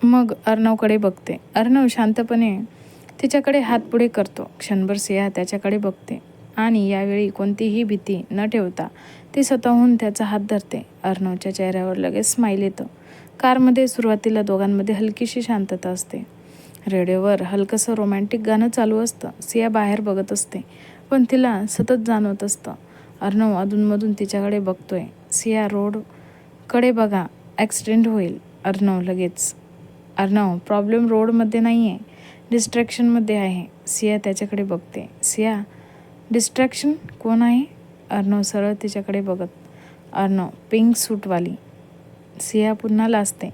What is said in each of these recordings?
मग अर्णवकडे बघते. अर्णव शांतपणे तिच्याकडे हात पुढे करतो. क्षणभर सिया त्याच्याकडे बघते आणि यावेळी कोणतीही भीती न ठेवता ती स्वतःहून त्याचा हात धरते. अर्णवच्या चेहऱ्यावर लगेच स्माईल येतं. कारमध्ये सुरुवातीला दोघांमध्ये हलकीशी शांतता असते. रेडिओवर हलकंसं रोमॅन्टिक गाणं चालू असतं. सिया बाहेर बघत असते, पण तिला सतत जाणवत असतं अर्णव अधूनमधून तिच्याकडे बघतोय. सिया, रोडकडे बघा, ॲक्सिडेंट होईल. अर्णव लगेच, अर्णव, प्रॉब्लेम रोडमध्ये नाही आहे, डिस्ट्रॅक्शनमध्ये आहे. सिया त्याच्याकडे बघते. सिया, डिस्ट्रॅक्शन? कोण आहे? अर्णव सरळ तिच्याकडे बघत. अर्णव, पिंक सूटवाली. सिया पुन्हा लाजते.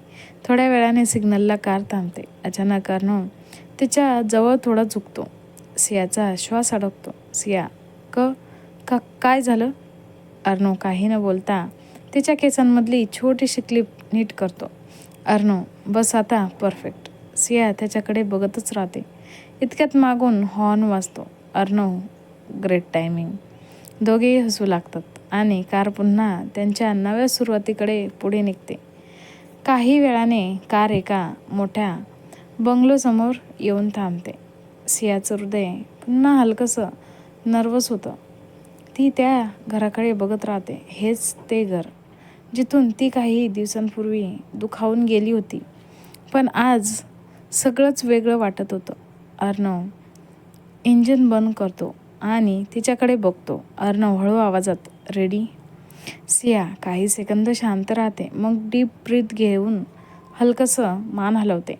थोड्या वेळाने सिग्नलला कार थांबते. अचानक अर्णव तिच्या जवळ थोडा झुकतो. सियाचा श्वास अडकतो. सिया, काय झालं? अर्णव काही न बोलता तिच्या केसांमधली छोटीशी क्लिप नीट करतो. अर्णव, बस आता, परफेक्ट. सिया त्याच्याकडे बघतच राहते. इतक्यात मागून हॉर्न वाजतो. Arnav, great timing. दोघेही हसू लागतात आणि कार पुन्हा त्यांच्या नव्या सुरुवातीकडे पुढे निघते. काही वेळाने कार एका मोठ्या बंगलोसमोर येऊन थांबते. सियाचं हृदय पुन्हा हलकंसं नर्वस होतं. ती त्या घराकडे बघत राहते. हेच ते घर जिथून ती काही दिवसांपूर्वी दुखावून गेली होती. पण आज सगळंच वेगळं वाटत होतं. अर्णव इंजिन बंद करतो आणि तिच्याकडे बघतो. अर्णव हळू आवाजात, रेडी? सिया काही सेकंद शांत राहते. मग डीप ब्रीथ घेऊन हलकंसं मान हलवते.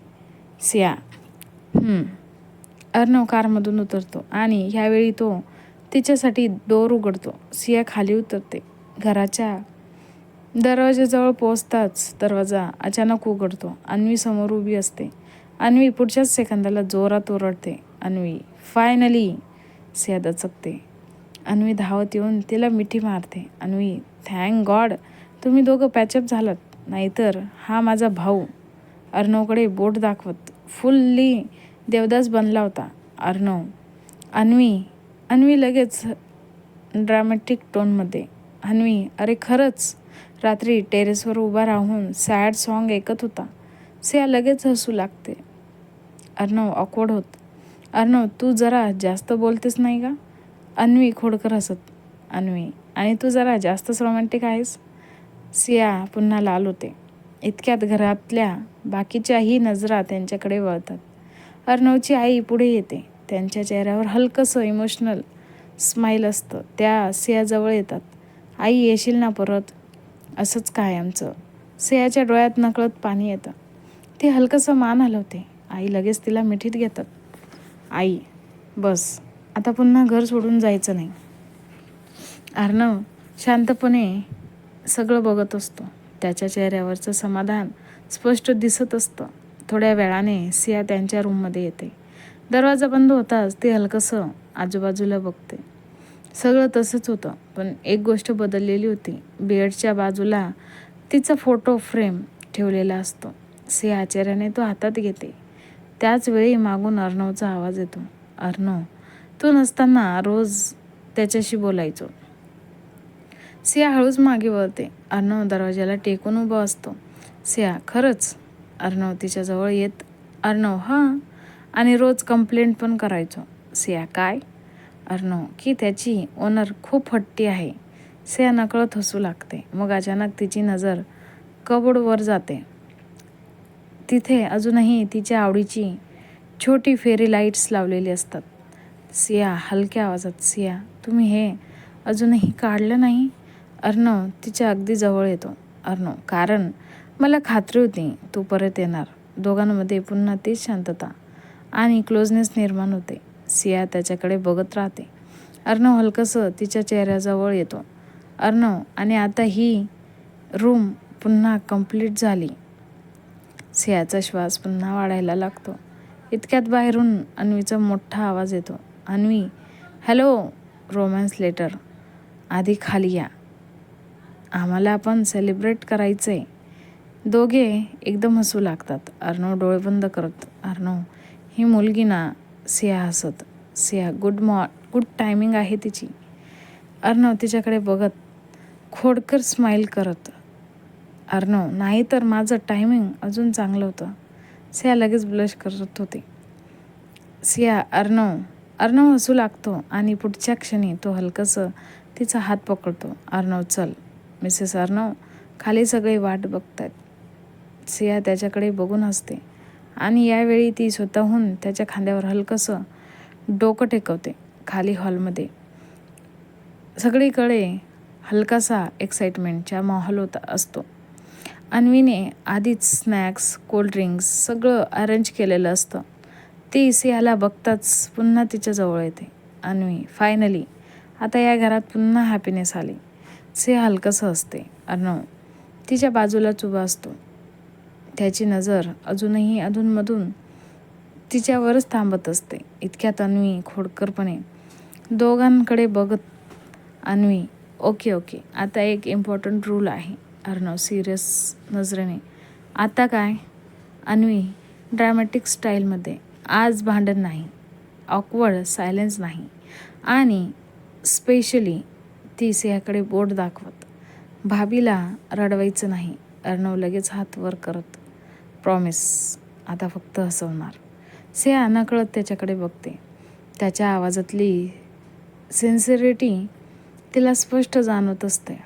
सिया, अर्णव कारमधून उतरतो आणि ह्यावेळी तो तिच्यासाठी डोर उघडतो. सिया खाली उतरते. घराच्या दरवाजाजवळ पोहोचताच दरवाजा अचानक उघडतो. अन्वी समोर उभी असते. अन्वी पुढच्याच सेकंदाला जोरात ओरडते. अन्वी, फायनली! सिया दचकते. अन्वी धावत येऊन तिला मिठी मारते. अन्वी, थँक गॉड तुम्ही दोघं पॅचअप झालात, नाहीतर हा माझा भाऊ, अर्णवकडे बोट दाखवत, फुल्ली देवदास बनला होता. अर्णव, अन्वी लगेच ड्रामॅटिक टोनमध्ये, अन्वी, अरे खरंच रात्री टेरेसवर उभा राहून सॅड सॉन्ग ऐकत होता. सिया लगेच हसू लागते. अर्णव ऑकवर्ड होत. अर्णव, तू जरा जास्त बोलतेस नाही का? अन्वी खोडकर हसत. अन्वी, आणि तू जरा जास्तच रोमॅन्टिक आहेस. सिया पुन्हा लाल होते. इतक्यात घरातल्या बाकीच्याही नजरा त्यांच्याकडे वळतात. अर्णवची आई पुढे येते. त्यांच्या चेहऱ्यावर हलकंसं इमोशनल स्माईल असतं. त्या सियाजवळ येतात. आई, येशील ना परत? असंच काय आमचं? सियाच्या डोळ्यात नकळत पाणी येतं. ती हलकंसं मान हलवते. आई लगेच तिला मिठीत घेतात. आई, बस आता पुन्हा घर सोडून जायचं नाही. अर्णव शांतपणे सगळं बघत असतो. त्याच्या चेहऱ्यावरचं समाधान स्पष्ट दिसत असतं. थोड्या वेळाने सिया त्यांच्या रूममध्ये येते. दरवाजा बंद होताच ती हलकंसं आजूबाजूला बघते. सगळं तसंच होतं, पण एक गोष्ट बदललेली होती. बेडच्या बाजूला तिचा फोटो फ्रेम ठेवलेला असतो. सिया आश्चर्याने तो हातात घेते. त्याच वेळी मागून अर्णवचा आवाज येतो. अर्णव, तू नसताना रोज त्याच्याशी बोलायचो. सिया हळूच मागे वळते. अर्णव दरवाजाला टेकून उभा असतो. सिया, खरंच? अर्णव तिच्याजवळ येत. अर्णव, हां, आणि रोज कंप्लेंट पण करायचो. सिया, काय? अर्णव, की त्याची ओनर खूप हट्टी आहे. सिया नकळत हसू लागते. मग अचानक तिची नजर कबोर्डवर जाते. तिथे अजूनही तिच्या आवडीची छोटी फेरी लाईट्स लावलेली असतात. सिया हलक्या आवाजात, सिया, तुम्ही हे अजूनही काढलं नाही? अर्णव तिच्या अगदी जवळ येतो. अर्णव, कारण मला खात्री होती तू परत येणार. दोघांमध्ये पुन्हा तीच शांतता आणि क्लोजनेस निर्माण होते. सिया त्याच्याकडे बघत राहते. अर्णव हलकंसं तिच्या चेहऱ्याजवळ येतो. अर्णव, आणि आता ही रूम पुन्हा कंप्लीट झाली. सियाचा श्वास पुन्हा वाढायला लागतो. इतक्यात बाहेरून अन्वीचा मोठा आवाज येतो. Anvi, hello, romance letter. आधी खाली या, आम्हाला आपण सेलिब्रेट करायचंय. दोघे एकदम हसू लागतात. अर्णव डोळे बंद करत, अर्णव, ही मुलगी ना? सिया हसत. सिया, गुड टायमिंग आहे तिची. अर्णव तिच्याकडे बघत खोडकर स्माईल करत. अर्णव, नाही तर माझं टायमिंग अजून चांगलं होतं. सिया लगेच ब्लश करत होते. सिया अर्णव हसू लागतो आणि पुढच्या क्षणी तो हलकंसं तिचा हात पकडतो. अर्णव चल. मिसेस अर्णव खाली सगळे वाट बघतायत. सिया त्याच्याकडे बघून हसते आणि यावेळी ती स्वतःहून त्याच्या खांद्यावर हलकंसं डोकं टेकवते. खाली हॉलमध्ये सगळीकडे हलकासा एक्साइटमेंटचा माहोल असतो. अन्वीने आधीच स्नॅक्स, कोल्ड्रिंक्स सगळं अरेंज केलेलं असतं. ती सियाला बघताच पुन्हा तिच्या जवळ येते. अन्वी, फायनली आता या घरात पुन्हा हॅपीनेस आली. सिया हलकंसं हसते. अर्णव तिच्या बाजूलाच उभा असतो. त्याची नजर अजूनही अधूनमधून तिच्यावरच थांबत असते. इतक्यात अन्वी खोडकरपणे दोघांकडे बघत, अन्वी, ओके आता एक इम्पॉर्टंट रूल आहे. अर्णव सिरियस नजरेने, आता काय? अन्वी ड्रॅमॅटिक स्टाईलमध्ये, आज भांडण नाही, ऑकवर्ड सायलेन्स नाही आणि स्पेशली ती सियाकडे बोट दाखवत, भाभीला रडवायचं नाही. अर्णव लगेच हात वर करत, प्रॉमिस. आता फक्त हसवणार. सिया नकळत त्याच्याकडे बघते. त्याच्या आवाजातली सिन्सिरिटी तिला स्पष्ट जाणवत असते.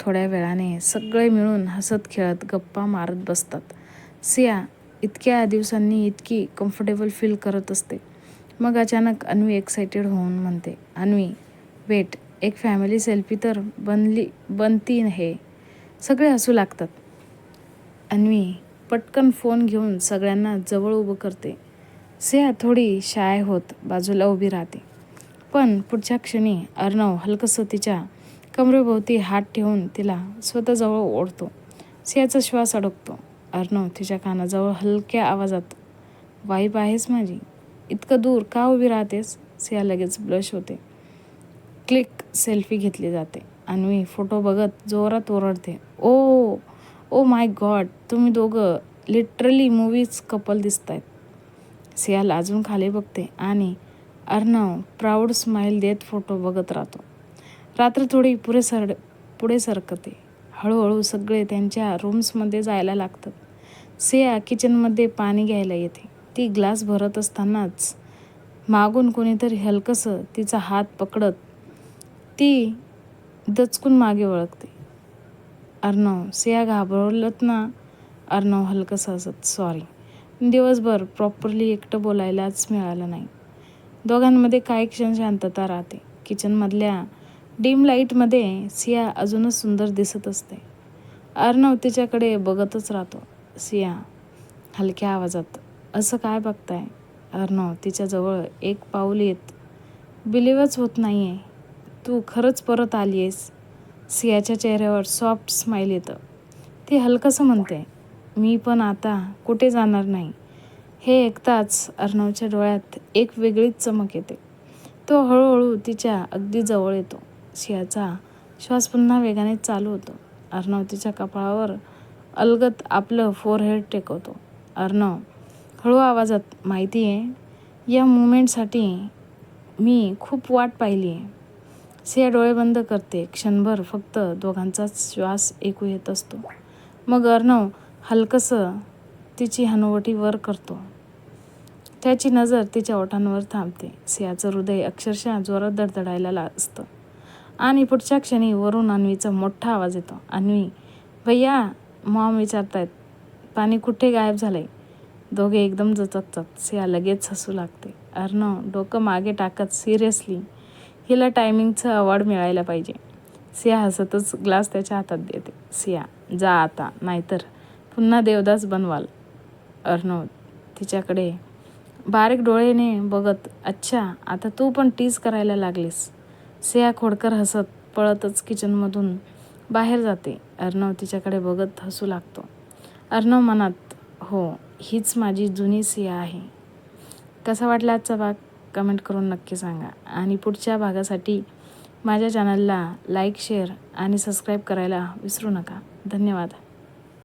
थोड्या वेळाने सगळे मिळून हसत खेळत गप्पा मारत बसतात. सिया इतक्या दिवसांनी इतकी कम्फर्टेबल फील करत असते. मग अचानक अन्वी एक्सायटेड होऊन म्हणते, अन्वी वेट, एक फॅमिली सेल्फी तर बनती हे. सगळे हसू लागतात. अन्वी पटकन फोन घेऊन सगळ्यांना जवळ उभं करते. सिया थोडी शाय होत बाजूला उभी राहते. पण पुढच्या क्षणी अर्णव हलकंसं तिच्या कमरेभोवती हात ठेवून तिला स्वतःजवळ ओढतो. सियाचा श्वास अडकतो. अर्णव तिच्या कानाजवळ हलक्या आवाजात, वाईफ आहेस माझी, इतकं दूर का उभी राहतेस? सिया लगेच ब्लश होते. क्लिक सेल्फी घेतली जाते. अन्वी फोटो बघत जोरात ओरडते, ओ माय गॉड, तुम्ही दोघं लिटरली मूवीज कपल दिसतायत. सिया लाजून खाली बघते आणि अर्णव प्राऊड स्माईल देत फोटो बघत राहतो. रात्र थोडी पुढे सरकते. हळूहळू सगळे त्यांच्या रूम्समध्ये जायला लागतात. सिया किचनमध्ये पाणी घ्यायला येते. ती ग्लास भरत असतानाच मागून कोणीतरी हलकंसं तिचा हात पकडत ती दचकून मागे वळकते. अर्णव, सिया घाबरवलंत ना? अर्णव हलकंसं हसत, सॉरी, दिवसभर प्रॉपरली एकटं बोलायलाच मिळालं नाही. दोघांमध्ये काही क्षण शांतता राहते. किचनमधल्या डिम लाईटमध्ये सिया अजूनच सुंदर दिसत असते. अर्णव तिच्याकडे बघतच राहतो. सिया हलक्या आवाजात, असं काय बघताय? अर्णव तिच्याजवळ एक पाऊल येत, बिलीवच होत नाहीये, तू खरंच परत आली आहेस. सियाच्या चेहऱ्यावर सॉफ्ट स्माईल येतं. ती हलकंसं म्हणते, मी पण आता कुठे जाणार नाही. हे ऐकताच अर्णवच्या डोळ्यात एक वेगळीच चमक येते. तो हळूहळू तिच्या अगदी जवळ येतो. सियाचा श्वास पुन्हा वेगाने चालू होतो. अर्णव तिच्या कपाळावर अलगद आपलं फोरहेड टेकवतो. अर्णव हळू आवाजात, माहिती आहे, या मुमेंटसाठी मी खूप वाट पाहिली आहे. सिया डोळे बंद करते. क्षणभर फक्त दोघांचाच श्वास ऐकू येत असतो. मग अर्णव हलकंसं तिची हनुवटी वर करतो. त्याची नजर तिच्या ओठांवर थांबते. सियाचं हृदय अक्षरशः जोरात धडधडायला असतं. आणि पुढच्या क्षणी वरून अन्वीचा मोठा आवाज येतो, अन्वी, भैया, मॉम विचारतायत, पाणी कुठे गायब झालंय? दोघे एकदम दचकतात. सिया लगेच हसू लागते. अर्णव डोकं मागे टाकत, सिरियसली, हिला टायमिंगचं अवॉर्ड मिळायला पाहिजे. सिया हसतच ग्लास त्याच्या हातात देते. सिया, जा आता, नाहीतर पुन्हा देवदास बनवाल. अर्णव तिच्याकडे बारीक डोळेने बघत, अच्छा, आता तू पण टीज करायला लागलीस. सिया खोडकर हसत पळतच किचनमधून बाहेर जाते. अर्णव तिच्याकडे बघत हसू लागतो. अर्णव मनात, हो, हीच माझी जुनी सिया आहे. कसा वाटला आजचा भाग? कमेंट करून नक्की सांगा. आणि पुढच्या भागासाठी माझ्या चॅनलला लाईक, शेअर आणि सबस्क्राईब करायला विसरू नका. धन्यवाद.